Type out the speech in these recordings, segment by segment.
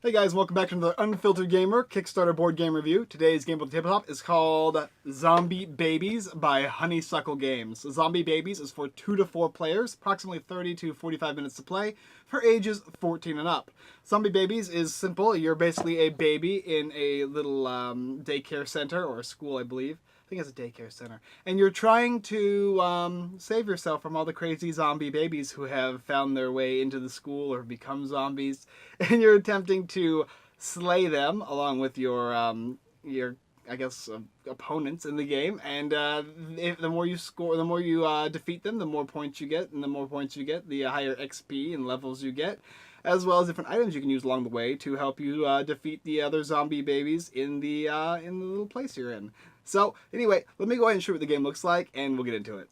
Hey guys, welcome back to another Unfiltered Gamer Kickstarter board game review. Today's game on the tabletop is called Zombie Babies by Honeysuckle Games. Zombie Babies is for 2 to 4 players, approximately 30 to 45 minutes to play, for ages 14 and up. Zombie Babies is simple. You're basically a baby in a little daycare center, or a school, I believe. I think it's a daycare center. And you're trying to save yourself from all the crazy zombie babies who have found their way into the school or become zombies. And you're attempting to slay them along with your I guess, opponents in the game. And the more you score, the more you defeat them, the more points you get. And the more points you get, the higher XP and levels you get, as well as different items you can use along the way to help you defeat the other zombie babies in the little place you're in. So anyway, let me go ahead and show you what the game looks like, and we'll get into it.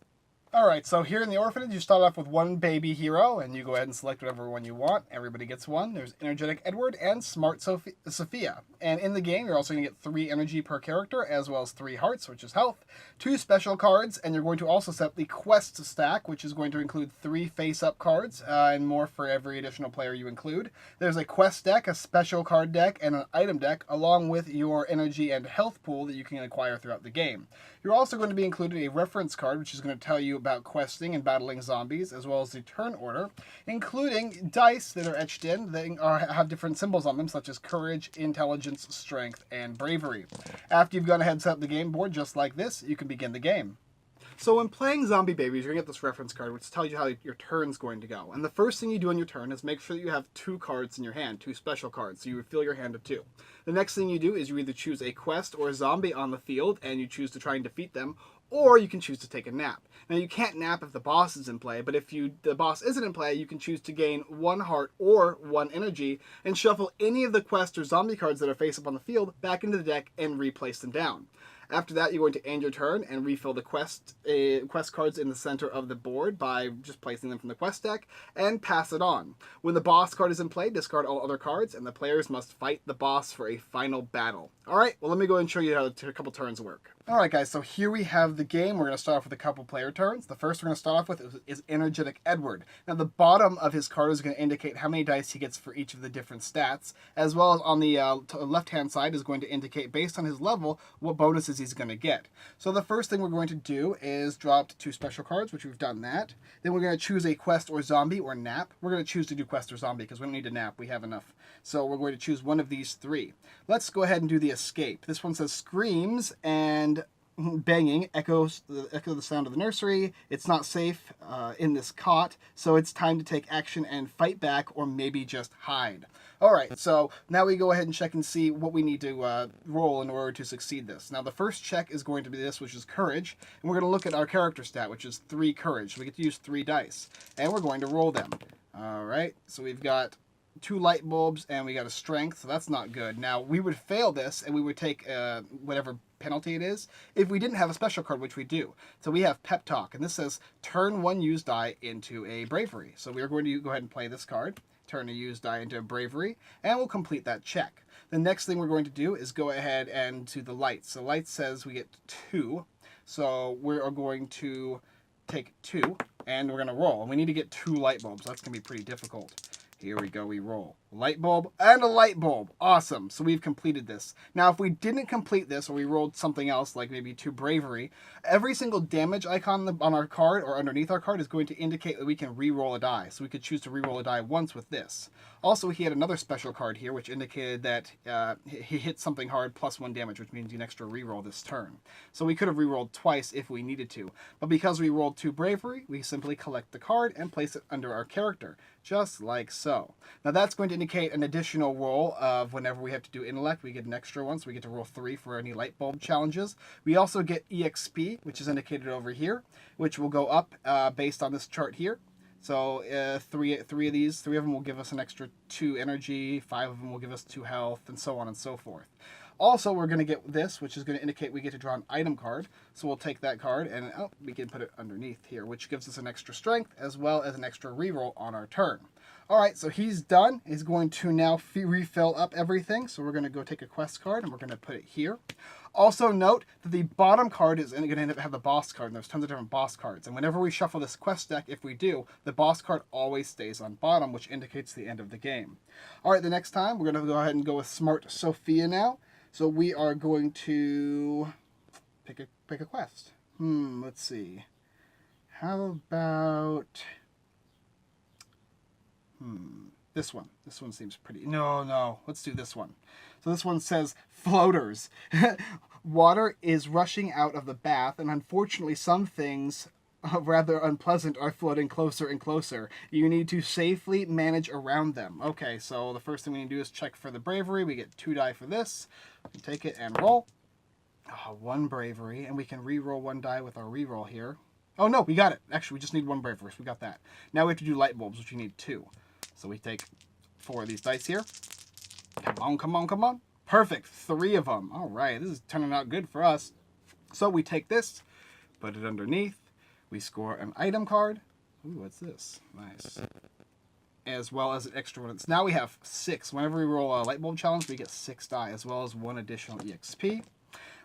Alright, so here in the orphanage, you start off with one baby hero, and you go ahead and select whatever one you want. Everybody gets one. There's Energetic Edward and Smart Sophia. And in the game, you're also going to get 3 energy per character, as well as 3 hearts, which is health, 2 special cards, and you're going to also set up the quest stack, which is going to include 3 face-up cards, and more for every additional player you include. There's a quest deck, a special card deck, and an item deck, along with your energy and health pool that you can acquire throughout the game. You're also going to be included a reference card, which is going to tell you about questing and battling zombies, as well as the turn order, including dice that are etched in that have different symbols on them, such as courage, intelligence, strength, and bravery. After you've gone ahead and set up the game board just like this, you can begin the game. So when playing Zombie Babies, you're going to get this reference card, which tells you how your turn's going to go. And the first thing you do on your turn is make sure that you have 2 cards in your hand, 2 special cards, so you refill your hand of 2. The next thing you do is you either choose a quest or a zombie on the field, and you choose to try and defeat them, or you can choose to take a nap. Now, you can't nap if the boss is in play, but if the boss isn't in play, you can choose to gain 1 heart or 1 energy and shuffle any of the quest or zombie cards that are face up on the field back into the deck and replace them down. After that, you're going to end your turn and refill the quest cards in the center of the board by just placing them from the quest deck and pass it on. When the boss card is in play, discard all other cards, and the players must fight the boss for a final battle. Alright, well, let me go and show you how a couple turns work. Alright guys, so here we have the game. We're going to start off with a couple player turns. The first we're going to start off with is Energetic Edward. Now the bottom of his card is going to indicate how many dice he gets for each of the different stats, as well as on the left hand side is going to indicate, based on his level, what bonuses he's going to get. So the first thing we're going to do is drop 2 special cards, which we've done that. Then we're going to choose a quest or zombie or nap. We're going to choose to do quest or zombie because we don't need a nap, we have enough. So we're going to choose one of these 3. Let's go ahead and do the escape. This one says screams and banging echo the sound of the nursery. It's not safe in this cot, so it's time to take action and fight back, or maybe just hide. Alright, so now we go ahead and check and see what we need to roll in order to succeed this. Now the first check is going to be this, which is courage, and we're going to look at our character stat, which is 3 courage. So we get to use 3 dice, and we're going to roll them. Alright, so we've got 2 light bulbs, and we got a strength, so that's not good. Now, we would fail this, and we would take whatever penalty it is if we didn't have a special card, which we do. So we have Pep Talk, and this says turn 1 used die into a bravery. So we are going to go ahead and play this card, turn a used die into a bravery, and we'll complete that check. The next thing we're going to do is go ahead and do the lights. So light says we get 2, so we are going to take 2, and we're going to roll. And we need to get 2 light bulbs. That's going to be pretty difficult. Here we go, we roll. Light bulb and a light bulb. Awesome. So we've completed this. Now, if we didn't complete this, or we rolled something else, like maybe 2 bravery, every single damage icon on our card or underneath our card is going to indicate that we can re-roll a die. So we could choose to re-roll a die once with this. Also, he had another special card here, which indicated that he hit something hard plus 1 damage, which means an extra re-roll this turn. So we could have re-rolled twice if we needed to. But because we rolled 2 bravery, we simply collect the card and place it under our character, just like so. Now that's going to indicate an additional roll of whenever we have to do intellect, we get an extra one, so we get to roll 3 for any light bulb challenges. We also get EXP, which is indicated over here, which will go up based on this chart here. So 3 of them will give us an extra 2 energy, 5 of them will give us 2 health, and so on and so forth. Also, we're going to get this, which is going to indicate we get to draw an item card. So we'll take that card and we can put it underneath here, which gives us an extra strength as well as an extra reroll on our turn. All right, so he's done. He's going to now refill up everything. So we're going to go take a quest card and we're going to put it here. Also note that the bottom card is going to end up have the boss card, and there's tons of different boss cards. And whenever we shuffle this quest deck, if we do, the boss card always stays on bottom, which indicates the end of the game. All right, the next time, we're going to go ahead and go with Smart Sophia now. So we are going to pick a quest. Let's see. How about... this one. This one seems pretty... No. Let's do this one. So this one says floaters. Water is rushing out of the bath, and unfortunately some things, rather unpleasant, are floating closer and closer. You need to safely manage around them. Okay, so the first thing we need to do is check for the bravery. We get 2 die for this. We take it and roll. 1 bravery, and we can re-roll 1 die with our re-roll here. Oh no, we got it. Actually, we just need 1 bravery, so we got that. Now we have to do light bulbs, which we need 2. So we take 4 of these dice here. Come on. Perfect. 3 of them. All right, this is turning out good for us. So we take this, put it underneath. We score an item card. Ooh, what's this? Nice. As well as an extra one. Now we have 6. Whenever we roll a light bulb challenge, we get 6 die, as well as 1 additional EXP.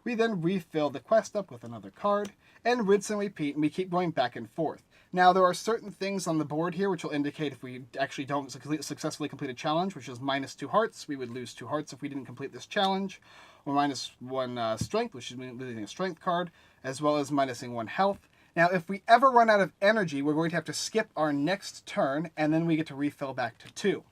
We then refill the quest up with another card, and rinse and repeat, and we keep going back and forth. Now, there are certain things on the board here which will indicate if we actually don't successfully complete a challenge, which is -2 hearts. We would lose 2 hearts if we didn't complete this challenge. Or -1 strength, which is losing a strength card, as well as minusing 1 health. Now, if we ever run out of energy, we're going to have to skip our next turn, and then we get to refill back to 2.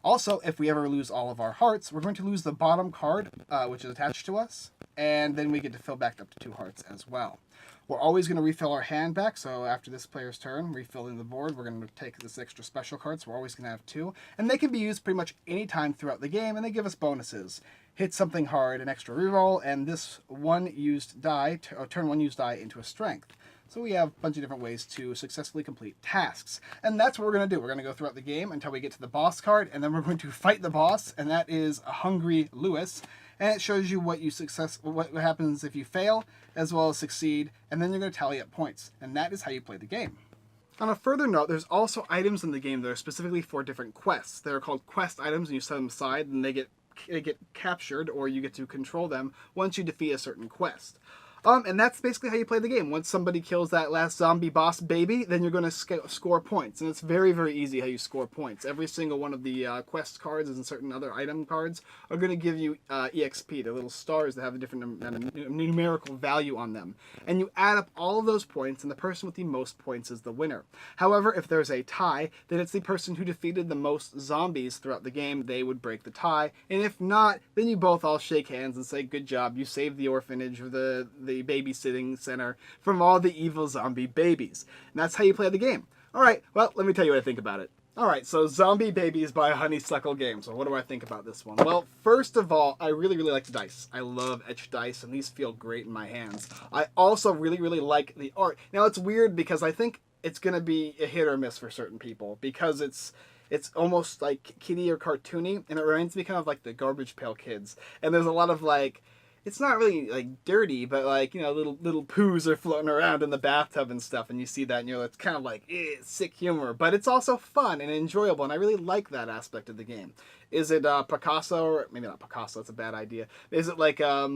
Also, if we ever lose all of our hearts, we're going to lose the bottom card, which is attached to us, and then we get to fill back up to 2 hearts as well. We're always going to refill our hand back, so after this player's turn, refilling the board, we're going to take this extra special card, so we're always going to have 2. And they can be used pretty much any time throughout the game, and they give us bonuses. Hit something hard, an extra reroll, and this turn 1 used die into a strength. So we have a bunch of different ways to successfully complete tasks. And that's what we're going to do. We're going to go throughout the game until we get to the boss card, and then we're going to fight the boss, and that is a Hungry Lewis. And it shows you what happens if you fail, as well as succeed, and then you're going to tally up points. And that is how you play the game. On a further note, there's also items in the game that are specifically for different quests. They're called quest items, and you set them aside, and they get captured, or you get to control them once you defeat a certain quest. And that's basically how you play the game. Once somebody kills that last zombie boss baby, then you're going to score points. And it's very, very easy how you score points. Every single one of the quest cards and certain other item cards are going to give you EXP. They're little stars that have a different numerical value on them. And you add up all of those points, and the person with the most points is the winner. However, if there's a tie, then it's the person who defeated the most zombies throughout the game. They would break the tie. And if not, then you both all shake hands and say, good job, you saved the orphanage or the babysitting center from all the evil zombie babies. And that's how you play the game. Alright, well, let me tell you what I think about it. Alright, so Zombie Babies by Honeysuckle Games. So what do I think about this one? Well, first of all, I really, really like the dice. I love etched dice, and these feel great in my hands. I also really, really like the art. Now, it's weird because I think it's going to be a hit or miss for certain people, because it's almost like kiddie or cartoony, and it reminds me kind of like the Garbage Pail Kids. And there's a lot of like, it's not really like dirty, but like, you know, little poos are floating around in the bathtub and stuff, and you see that and you're, it's kind of like sick humor, but it's also fun and enjoyable, and I really like that aspect of the game. Is it Picasso, or maybe not Picasso, that's a bad idea. Is it like Da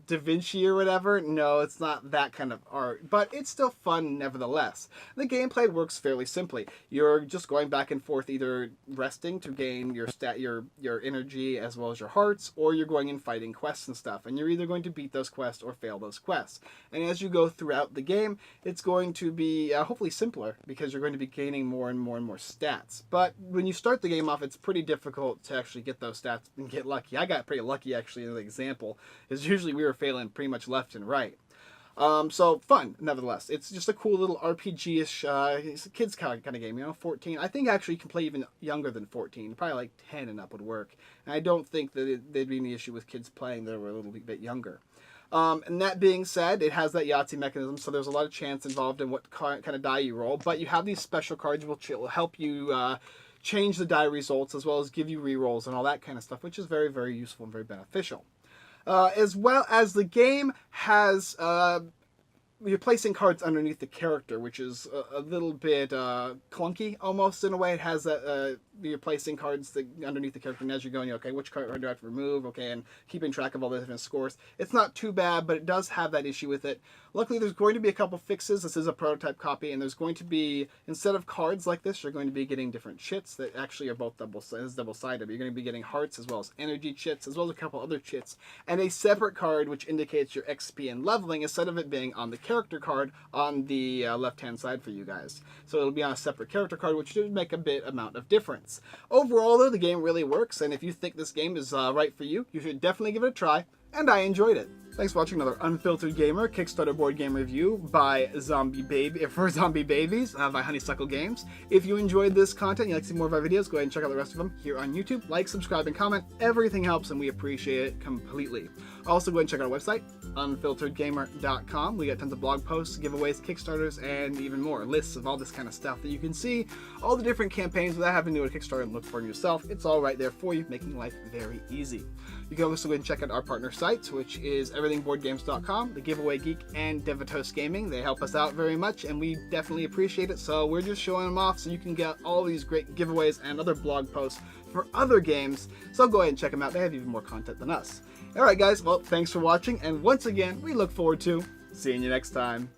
Vinci or whatever? No, it's not that kind of art, but it's still fun nevertheless. The gameplay works fairly simply. You're just going back and forth, either resting to gain your energy as well as your hearts, or you're going and fighting quests and stuff, and you're either going to beat those quests or fail those quests. And as you go throughout the game, it's going to be hopefully simpler, because you're going to be gaining more and more and more stats. But when you start the game off, it's pretty difficult to actually get those stats and get lucky. I got pretty lucky actually in the example, is usually we were failing pretty much left and right. So fun nevertheless. It's just a cool little RPG-ish it's a kids kind of game, you know, 14. I think actually you can play even younger than 14. Probably like 10 and up would work. And I don't think that there'd be any issue with kids playing that were a little bit younger. And that being said, it has that Yahtzee mechanism, so there's a lot of chance involved in what kind of die you roll, but you have these special cards which will help you change the die results, as well as give you rerolls and all that kind of stuff, which is very, very useful and very beneficial. as well as the game has you're placing cards underneath the character, which is a little bit clunky almost in a way. It has that you're placing cards underneath the character, and as you're going, okay, which card do I have to remove? Okay, and keeping track of all the different scores. It's not too bad, but it does have that issue with it. Luckily, there's going to be a couple fixes. This is a prototype copy, and there's going to be, instead of cards like this, you're going to be getting different chits that actually are both double-sided. You're going to be getting hearts as well as energy chits, as well as a couple other chits, and a separate card which indicates your XP and leveling, instead of it being on the character card on the left-hand side for you guys. So it'll be on a separate character card, which should make a bit amount of difference. Overall, though, the game really works, and if you think this game is right for you, you should definitely give it a try, and I enjoyed it. Thanks for watching another Unfiltered Gamer Kickstarter board game review by Zombie Babies by Honeysuckle Games. If you enjoyed this content and you'd like to see more of our videos, go ahead and check out the rest of them here on YouTube. Like, subscribe, and comment. Everything helps, and we appreciate it completely. Also, go ahead and check out our website, unfilteredgamer.com. We got tons of blog posts, giveaways, Kickstarters, and even more. Lists of all this kind of stuff that you can see. All the different campaigns without having to do a Kickstarter and look for them yourself. It's all right there for you, making life very easy. You can also go ahead and check out our partner sites, which is everythingboardgames.com, The Giveaway Geek, and Devatos Gaming. They help us out very much, and we definitely appreciate it, so we're just showing them off so you can get all these great giveaways and other blog posts for other games, so go ahead and check them out. They have even more content than us. Alright guys, well, thanks for watching, and once again, we look forward to seeing you next time.